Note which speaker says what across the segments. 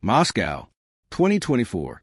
Speaker 1: Moscow, 2024.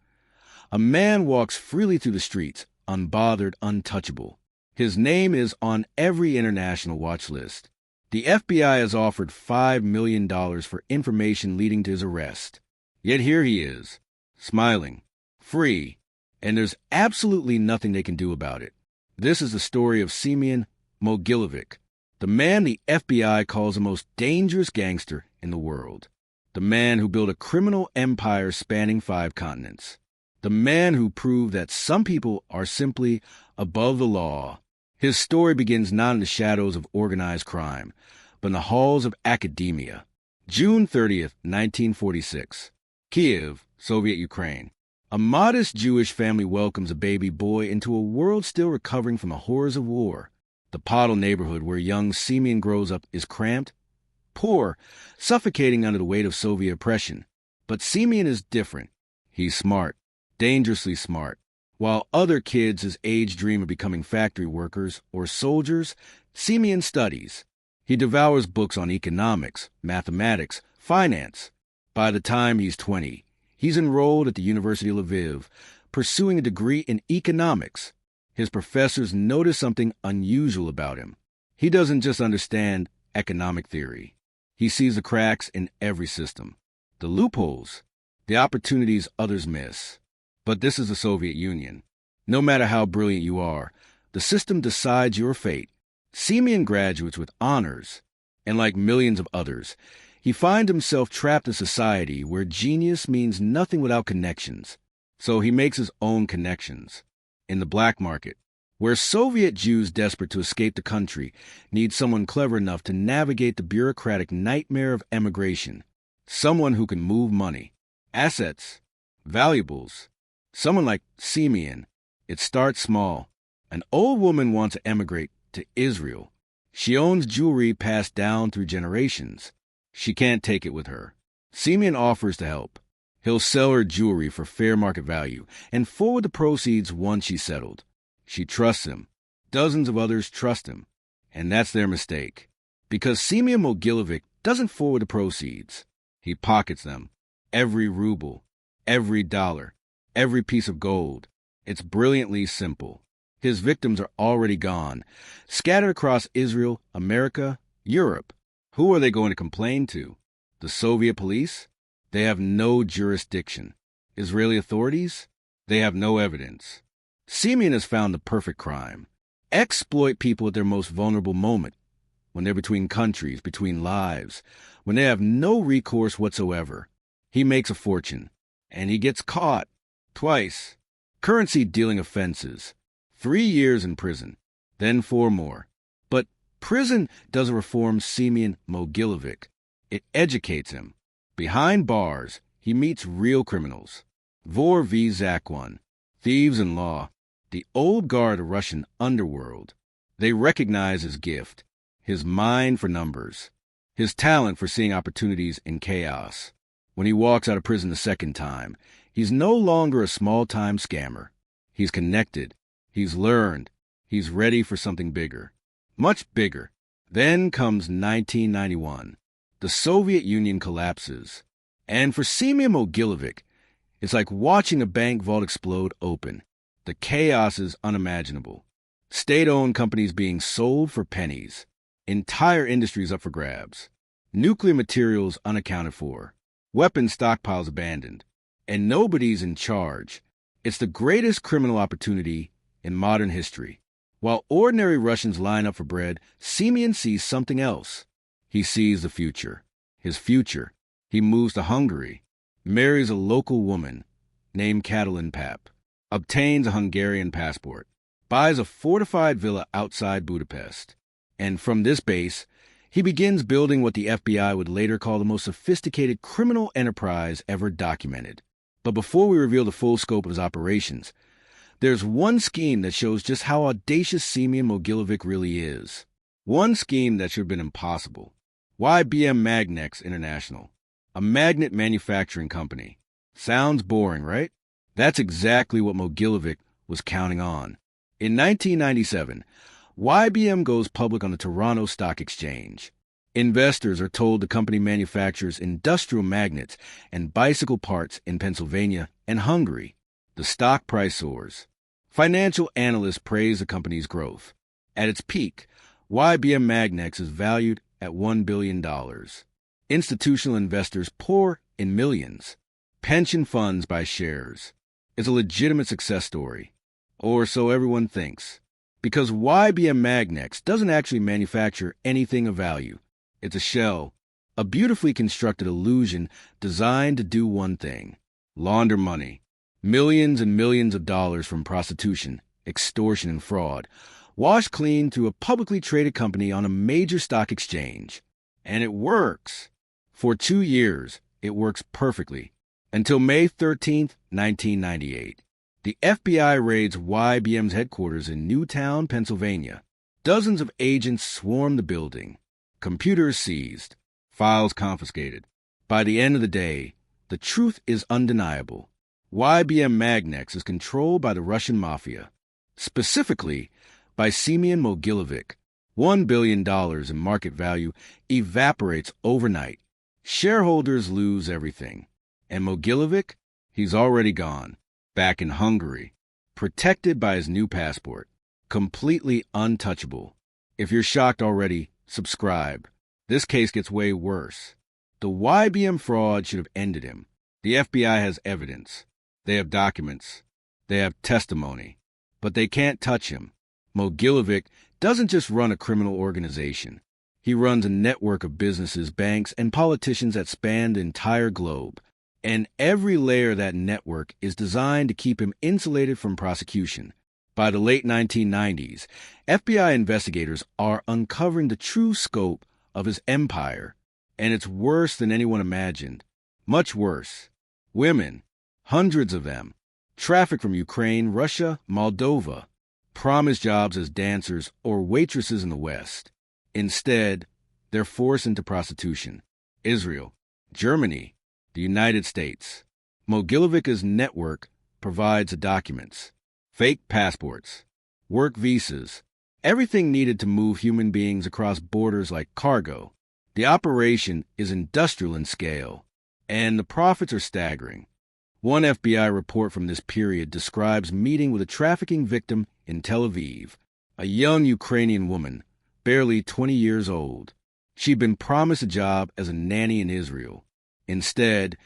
Speaker 1: A man walks freely through the streets, unbothered, untouchable. His name is on every international watch list. The FBI has offered $5 million for information leading to his arrest. Yet here he is, smiling, free, and there's absolutely nothing they can do about it. This is the story of Semion Mogilevich, the man the FBI calls the most dangerous gangster in the world. The man who built a criminal empire spanning 5 continents. The man who proved that some people are simply above the law. His story begins not in the shadows of organized crime, but in the halls of academia. June 30th, 1946. Kiev, Soviet Ukraine. A modest Jewish family welcomes a baby boy into a world still recovering from the horrors of war. The Podol neighborhood where young Semion grows up is cramped, poor, suffocating under the weight of Soviet oppression. But Semion is different. He's smart, dangerously smart. While other kids his age dream of becoming factory workers or soldiers, Semion studies. He devours books on economics, mathematics, finance. By the time he's 20, he's enrolled at the University of Lviv, pursuing a degree in economics. His professors notice something unusual about him. He doesn't just understand economic theory. He sees the cracks in every system, the loopholes, the opportunities others miss. But this is the Soviet Union. No matter how brilliant you are, the system decides your fate. Semion graduates with honors, and like millions of others, he finds himself trapped in a society where genius means nothing without connections. So he makes his own connections. In the black market, where Soviet Jews desperate to escape the country need someone clever enough to navigate the bureaucratic nightmare of emigration. Someone who can move money, assets, valuables. Someone like Semion. It starts small. An old woman wants to emigrate to Israel. She owns jewelry passed down through generations. She can't take it with her. Semion offers to help. He'll sell her jewelry for fair market value and forward the proceeds once she's settled. She trusts him. Dozens of others trust him. And that's their mistake. Because Semion Mogilevich doesn't forward the proceeds. He pockets them. Every ruble, every dollar, every piece of gold. It's brilliantly simple. His victims are already gone, scattered across Israel, America, Europe. Who are they going to complain to? The Soviet police? They have no jurisdiction. Israeli authorities? They have no evidence. Semion has found the perfect crime. Exploit people at their most vulnerable moment, when they're between countries, between lives, when they have no recourse whatsoever. He makes a fortune, and he gets caught. Twice. Currency dealing offenses. 3 years in prison, then 4 more. But prison doesn't reform Semion Mogilevich. It educates him. Behind bars, he meets real criminals. Vor v. Zakon, thieves in law, the old guard of Russian underworld. They recognize his gift, his mind for numbers, his talent for seeing opportunities in chaos. When he walks out of prison the second time, he's no longer a small-time scammer. He's connected. He's learned. He's ready for something bigger. Much bigger. Then comes 1991. The Soviet Union collapses. And for Semion Mogilevich, it's like watching a bank vault explode open. The chaos is unimaginable. State-owned companies being sold for pennies. Entire industries up for grabs. Nuclear materials unaccounted for. Weapons stockpiles abandoned. And nobody's in charge. It's the greatest criminal opportunity in modern history. While ordinary Russians line up for bread, Semion sees something else. He sees the future. His future. He moves to Hungary, marries a local woman named Katalin Pap, obtains a Hungarian passport, buys a fortified villa outside Budapest. And from this base, he begins building what the FBI would later call the most sophisticated criminal enterprise ever documented. But before we reveal the full scope of his operations, there's one scheme that shows just how audacious Semion Mogilevich really is. One scheme that should have been impossible. YBM Magnex International, a magnet manufacturing company. Sounds boring, right? That's exactly what Mogilevich was counting on. In 1997, YBM goes public on the Toronto Stock Exchange. Investors are told the company manufactures industrial magnets and bicycle parts in Pennsylvania and Hungary. The stock price soars. Financial analysts praise the company's growth. At its peak, YBM Magnex is valued at $1 billion. Institutional investors pour in millions. Pension funds buy shares. It's a legitimate success story. Or so everyone thinks. Because YBM Magnex doesn't actually manufacture anything of value. It's a shell, a beautifully constructed illusion designed to do one thing: launder money. Millions and millions of dollars from prostitution, extortion, and fraud, washed clean through a publicly traded company on a major stock exchange. And it works. For 2 years, it works perfectly. Until May 13, 1998. The FBI raids YBM's headquarters in Newtown, Pennsylvania. Dozens of agents swarm the building. Computers seized. Files confiscated. By the end of the day, the truth is undeniable. YBM Magnex is controlled by the Russian mafia, specifically by Semion Mogilevich. $1 billion in market value evaporates overnight. Shareholders lose everything. And Mogilevich, he's already gone, back in Hungary, protected by his new passport, completely untouchable. If you're shocked already, subscribe. This case gets way worse. The YBM fraud should have ended him. The FBI has evidence. They have documents. They have testimony. But they can't touch him. Mogilevich doesn't just run a criminal organization. He runs a network of businesses, banks, and politicians that span the entire globe. And every layer of that network is designed to keep him insulated from prosecution. By the late 1990s, FBI investigators are uncovering the true scope of his empire. And it's worse than anyone imagined. Much worse. Women, hundreds of them, trafficked from Ukraine, Russia, Moldova, promised jobs as dancers or waitresses in the West. Instead, they're forced into prostitution. Israel, Germany, the United States. Mogilevich's network provides the documents, fake passports, work visas, everything needed to move human beings across borders like cargo. The operation is industrial in scale, and the profits are staggering. One FBI report from this period describes meeting with a trafficking victim in Tel Aviv, a young Ukrainian woman, barely 20 years old. She'd been promised a job as a nanny in Israel. Instead,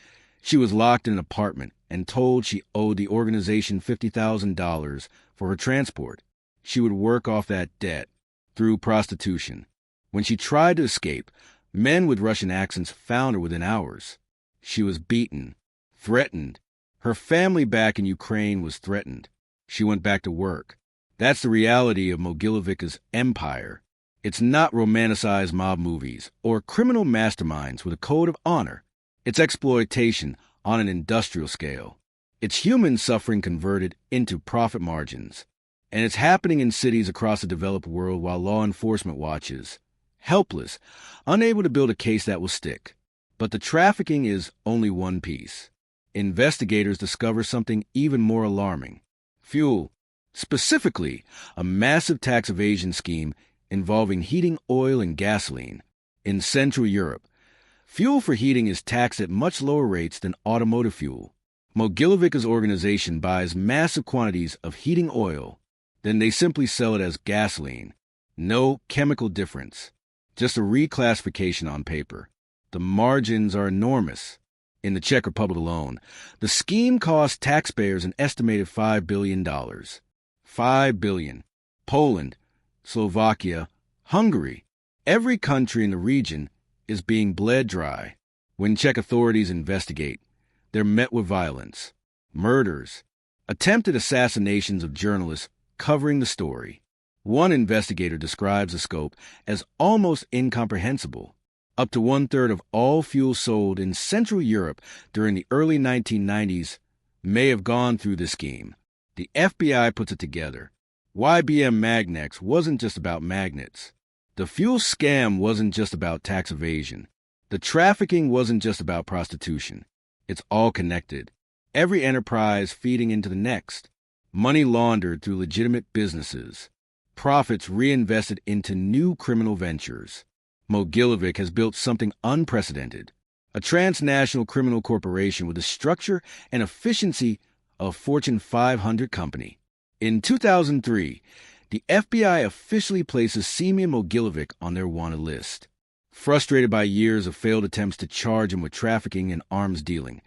Speaker 1: she was locked in an apartment and told she owed the organization $50,000 for her transport. She would work off that debt through prostitution. When she tried to escape, men with Russian accents found her within hours. She was beaten, threatened. Her family back in Ukraine was threatened. She went back to work. That's the reality of Mogilevich's empire. It's not romanticized mob movies or criminal masterminds with a code of honor. It's exploitation on an industrial scale. It's human suffering converted into profit margins. And it's happening in cities across the developed world while law enforcement watches, helpless, unable to build a case that will stick. But the trafficking is only one piece. Investigators discover something even more alarming. Fuel, specifically a massive tax evasion scheme involving heating oil and gasoline. In Central Europe, fuel for heating is taxed at much lower rates than automotive fuel. Mogilevich's organization buys massive quantities of heating oil. Then they simply sell it as gasoline. No chemical difference. Just a reclassification on paper. The margins are enormous. In the Czech Republic alone, the scheme cost taxpayers an estimated $5 billion. $5 billion. Poland, Slovakia, Hungary. Every country in the region is being bled dry. When Czech authorities investigate, they're met with violence, murders, attempted assassinations of journalists covering the story. One investigator describes the scope as almost incomprehensible. Up to 1/3 of all fuel sold in Central Europe during the early 1990s may have gone through this scheme. The FBI puts it together. YBM Magnex wasn't just about magnets. The fuel scam wasn't just about tax evasion. The trafficking wasn't just about prostitution. It's all connected. Every enterprise feeding into the next. Money laundered through legitimate businesses. Profits reinvested into new criminal ventures. Mogilevich has built something unprecedented, a transnational criminal corporation with the structure and efficiency of a Fortune 500 company. In 2003, the FBI officially places Semion Mogilevich on their wanted list. Frustrated by years of failed attempts to charge him with trafficking and arms dealing,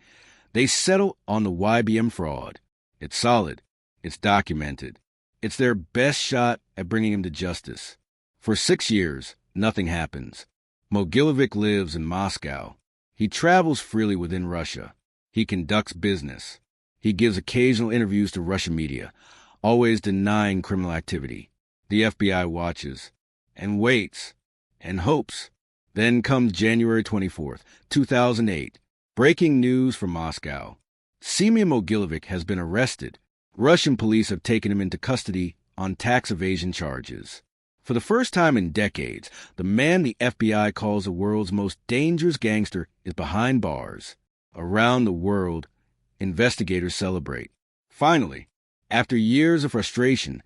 Speaker 1: they settle on the YBM fraud. It's solid. It's documented. It's their best shot at bringing him to justice. For 6 years, nothing happens. Mogilevich lives in Moscow. He travels freely within Russia. He conducts business. He gives occasional interviews to Russian media, always denying criminal activity. The FBI watches and waits and hopes. Then comes January 24th, 2008. Breaking news from Moscow. Semion Mogilevich has been arrested. Russian police have taken him into custody on tax evasion charges. For the first time in decades, the man the FBI calls the world's most dangerous gangster is behind bars. Around the world, investigators celebrate. Finally, after years of frustration,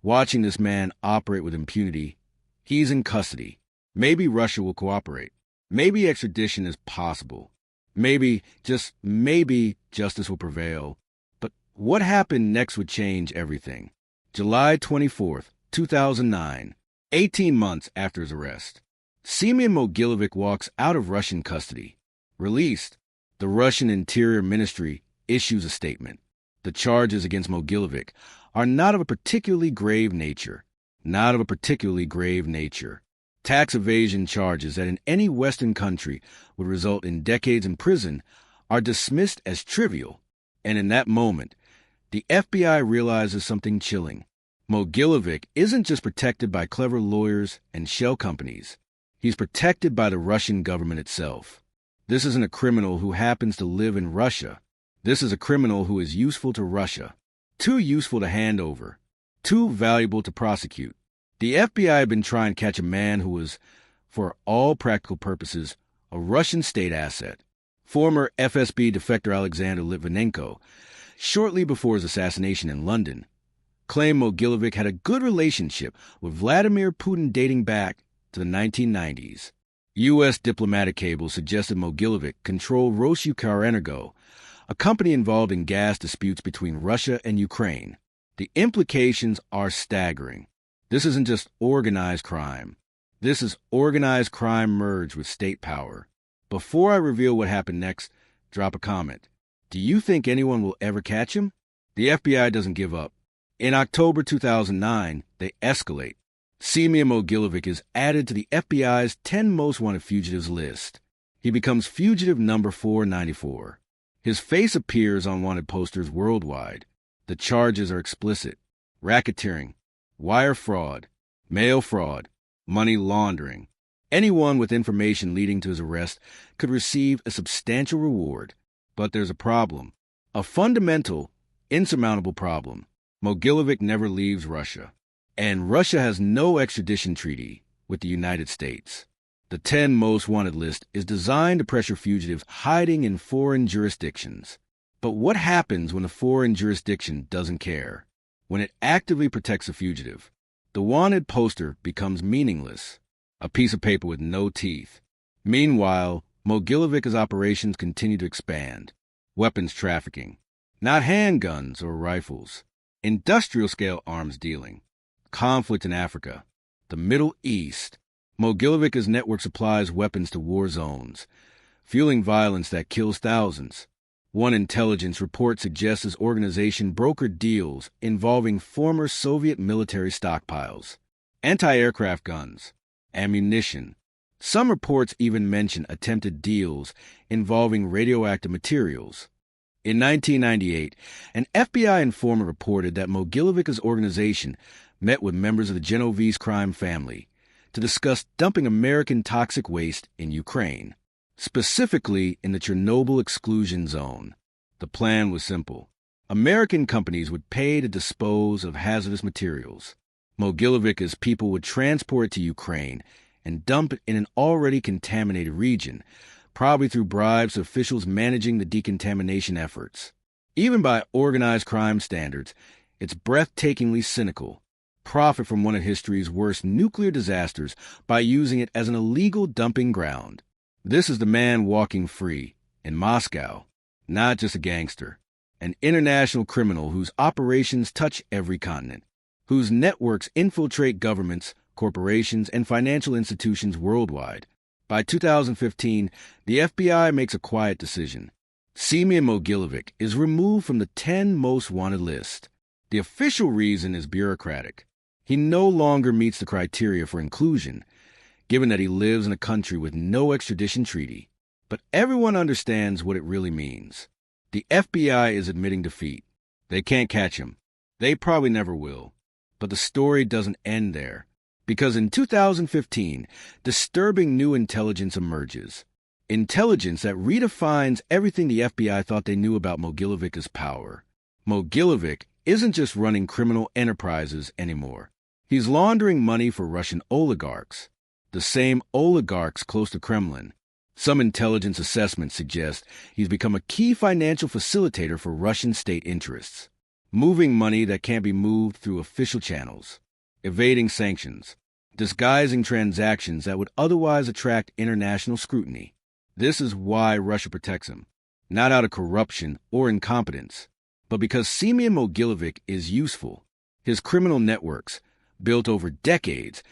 Speaker 1: watching this man operate with impunity, he's in custody. Maybe Russia will cooperate. Maybe extradition is possible. Maybe, just maybe, justice will prevail. But what happened next would change everything. July 24th, 2009, 18 months after his arrest. Semion Mogilevich walks out of Russian custody. Released, the Russian Interior Ministry issues a statement. The charges against Mogilevich are not of a particularly grave nature. Not of a particularly grave nature. Tax evasion charges that in any Western country would result in decades in prison are dismissed as trivial. And in that moment, the FBI realizes something chilling. Mogilevich isn't just protected by clever lawyers and shell companies. He's protected by the Russian government itself. This isn't a criminal who happens to live in Russia. This is a criminal who is useful to Russia. Too useful to hand over. Too valuable to prosecute. The FBI had been trying to catch a man who was, for all practical purposes, a Russian state asset. Former FSB defector Alexander Litvinenko, shortly before his assassination in London, claimed Mogilevich had a good relationship with Vladimir Putin dating back to the 1990s. U.S. diplomatic cables suggested Mogilevich controlled Rosukarenergo, a company involved in gas disputes between Russia and Ukraine. The implications are staggering. This isn't just organized crime. This is organized crime merged with state power. Before I reveal what happened next, drop a comment. Do you think anyone will ever catch him? The FBI doesn't give up. In October 2009, they escalate. Semion Mogilevich is added to the FBI's 10 most wanted fugitives list. He becomes fugitive number 494. His face appears on wanted posters worldwide. The charges are explicit. Racketeering, wire fraud, mail fraud, money laundering. Anyone with information leading to his arrest could receive a substantial reward. But there's a problem. A fundamental, insurmountable problem. Mogilevich never leaves Russia. And Russia has no extradition treaty with the United States. The 10 most wanted list is designed to pressure fugitives hiding in foreign jurisdictions. But what happens when a foreign jurisdiction doesn't care? When it actively protects a fugitive, the wanted poster becomes meaningless, a piece of paper with no teeth. Meanwhile, Mogilevich's operations continue to expand. Weapons trafficking, not handguns or rifles. Industrial-scale arms dealing. Conflict in Africa. The Middle East. Mogilevich's network supplies weapons to war zones, fueling violence that kills thousands. One intelligence report suggests his organization brokered deals involving former Soviet military stockpiles, anti-aircraft guns, ammunition. Some reports even mention attempted deals involving radioactive materials. In 1998, an FBI informant reported that Mogilevich's organization met with members of the Genovese crime family to discuss dumping American toxic waste in Ukraine, specifically in the Chernobyl exclusion zone. The plan was simple. American companies would pay to dispose of hazardous materials. Mogilevich's people would transport it to Ukraine and dump it in an already contaminated region, probably through bribes to officials managing the decontamination efforts. Even by organized crime standards, it's breathtakingly cynical. profit from one of history's worst nuclear disasters by using it as an illegal dumping ground. This is the man walking free in Moscow, not just a gangster, an international criminal whose operations touch every continent, whose networks infiltrate governments, corporations, and financial institutions worldwide. By 2015, the FBI makes a quiet decision. Semion Mogilevich is removed from the 10 most wanted list. The official reason is bureaucratic. He no longer meets the criteria for inclusion, given that he lives in a country with no extradition treaty. But everyone understands what it really means. The FBI is admitting defeat. They can't catch him. They probably never will. But the story doesn't end there. Because in 2015, disturbing new intelligence emerges. Intelligence that redefines everything the FBI thought they knew about Mogilevich's power. Mogilevich isn't just running criminal enterprises anymore. He's laundering money for Russian oligarchs, the same oligarchs close to Kremlin. Some intelligence assessments suggest he's become a key financial facilitator for Russian state interests, moving money that can't be moved through official channels, evading sanctions, disguising transactions that would otherwise attract international scrutiny. This is why Russia protects him, not out of corruption or incompetence, but because Semion Mogilevich is useful. His criminal networks, built over decades,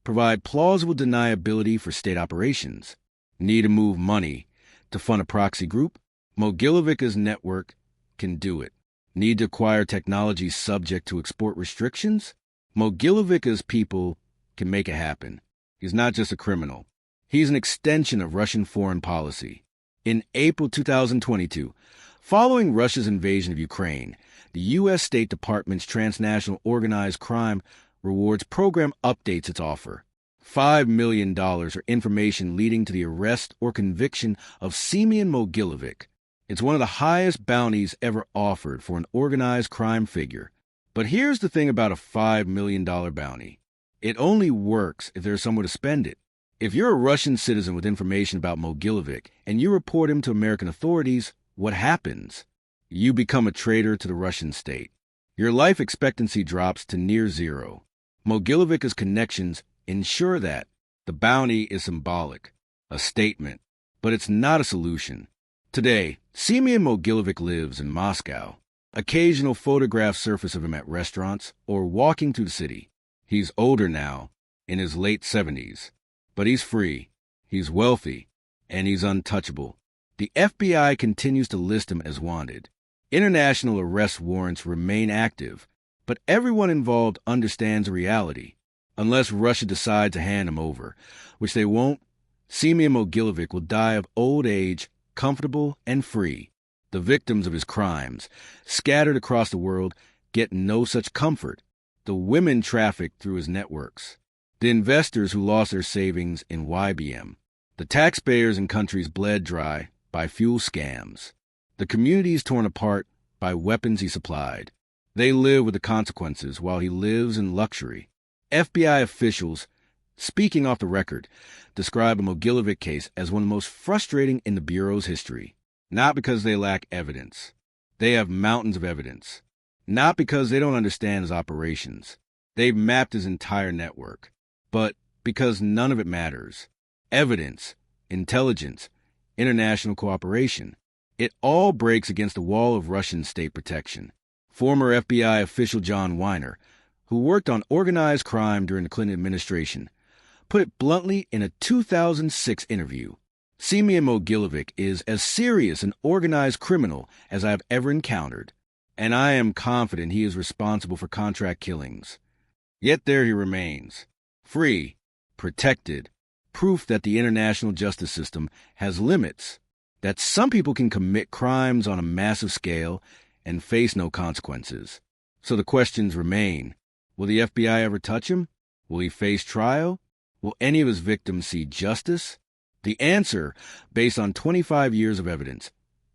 Speaker 1: provide plausible deniability for state operations. Need to move money to fund a proxy group? Mogilevich's network can do it. Need to acquire technology subject to export restrictions? Mogilevich's people can make it happen. He's not just a criminal. He's an extension of Russian foreign policy. In April 2022, following Russia's invasion of Ukraine, the U.S. State Department's Transnational Organized Crime Rewards Program updates its offer. $5 million for information leading to the arrest or conviction of Semion Mogilevich. It's one of the highest bounties ever offered for an organized crime figure. But here's the thing about a $5 million bounty. It only works if there's somewhere to spend it. If you're a Russian citizen with information about Mogilevich and you report him to American authorities, what happens? You become a traitor to the Russian state. Your life expectancy drops to near zero. Mogilevich's connections ensure that. The bounty is symbolic, a statement, but it's not a solution. Today, Semion Mogilevich lives in Moscow. Occasional photographs surface of him at restaurants or walking through the city. He's older now, in his late 70s, but he's free, he's wealthy, and he's untouchable. The FBI continues to list him as wanted. International arrest warrants remain active, but everyone involved understands the reality. Unless Russia decides to hand him over, which they won't, Semion Mogilevich will die of old age, comfortable and free. The victims of his crimes, scattered across the world, get no such comfort. The women trafficked through his networks. The investors who lost their savings in YBM. The taxpayers in countries bled dry by fuel scams. The communities torn apart by weapons he supplied. They live with the consequences while he lives in luxury. FBI officials, speaking off the record, describe a Mogilevich case as one of the most frustrating in the Bureau's history. Not because they lack evidence. They have mountains of evidence. Not because they don't understand his operations. They've mapped his entire network. But because none of it matters. Evidence, intelligence, international cooperation. It all breaks against the wall of Russian state protection. Former FBI official John Weiner, who worked on organized crime during the Clinton administration, put it bluntly in a 2006 interview. Semion Mogilevich is as serious an organized criminal as I have ever encountered, and I am confident he is responsible for contract killings. Yet there he remains, free, protected, proof that the international justice system has limits, that some people can commit crimes on a massive scale and face no consequences. So the questions remain. Will the FBI ever touch him? Will he face trial? Will any of his victims see justice? The answer, based on 25 years of evidence,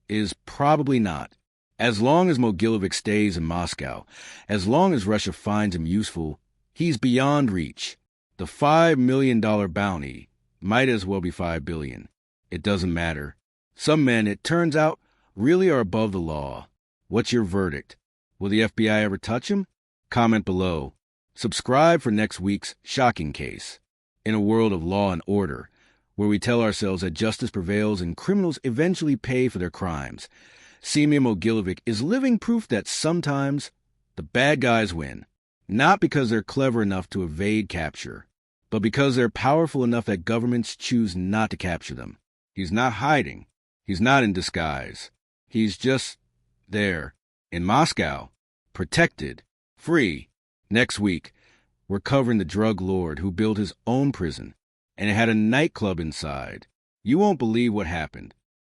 Speaker 1: is probably not. As long as Mogilevich stays in Moscow, as long as Russia finds him useful, he's beyond reach. The $5 million bounty might as well be $5 billion. It doesn't matter. Some men, it turns out, really are above the law. What's your verdict? Will the FBI ever touch him? Comment below. Subscribe for next week's shocking case. In a world of law and order, where we tell ourselves that justice prevails and criminals eventually pay for their crimes, Semion Mogilevich is living proof that sometimes the bad guys win, not because they're clever enough to evade capture, but because they're powerful enough that governments choose not to capture them. He's not hiding. He's not in disguise. He's just there, in Moscow, protected, free. Next week, we're covering the drug lord who built his own prison, and it had a nightclub inside. You won't believe what happened.